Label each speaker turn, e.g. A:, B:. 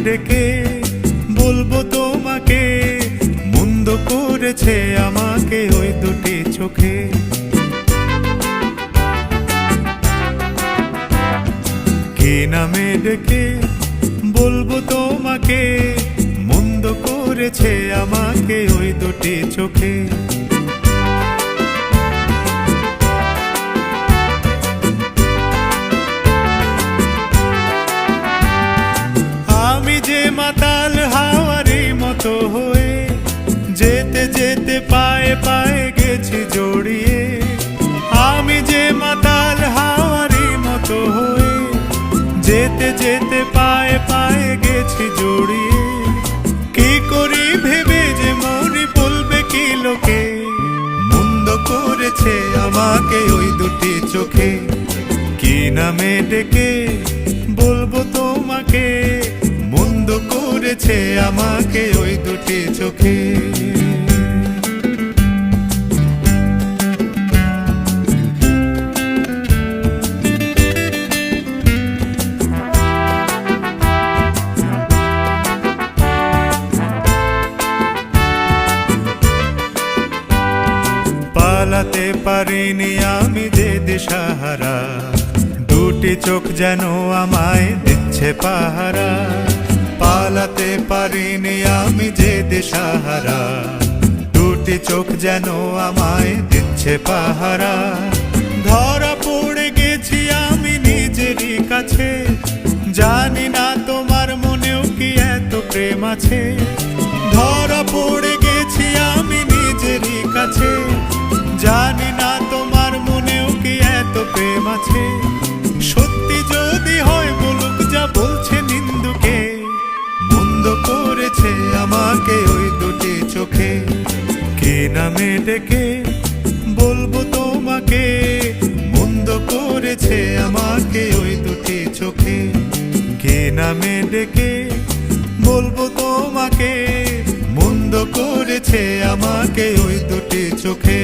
A: ডেকে বলবো তোমাকে, মন্দ করেছে আমাকে ওই দুটি চোখে। কি নামে ডেকে বলবো তোমাকে, মন্দ করেছে আমাকে ওই দুটি চোখে। আমি যে মাতাল হাওয়ারি মতো হয়ে যেতে যেতে পায়ে পায়ে গেছি জড়িয়ে। আমি যে মাতাল হাওয়ারি মতো হয়ে যেতে যেতে পায়ে পায়ে গেছি জড়িয়ে। কি করি ভেবে যে মরি বলবে কি লোকে, মন্দ করেছে আমাকে ওই দুটি চোখে। কি নামে ডেকে বলবো তোমাকে, মন্দ করেছে আমাকে ওই দুটি চোখে। পালাতে পারিনি আমি যে দিশাহারা, দুটি চোখ যেন আমায় দিচ্ছে পাহারা। পালাতে পারিনি আমি যে দিশাহারা, দুটি চোখ যেন আমায় দিচ্ছে পাহারা। ধরা পড়ে গেছি আমি নিজেরই কাছে, জানি না তোমার মনেও কি এত প্রেম আছে। ধরা পড়ে গেছি আমি নিজেরই কাছে, জানি না তোমার মনেও কি এত প্রেম আছে। সত্যি যদি হয় বলুক যা বলছে নিন্দুকে, মন্দ করেছে আমাকে ওই দুটি চোখে। কি নামে ডেকে বলবো তোমাকে, মন্দ করেছে আমাকে ওই দুটি চোখে। কি নামে ডেকে বলবো তোমাকে, মন্দ করেছে আমাকে ওই দুটি চোখে।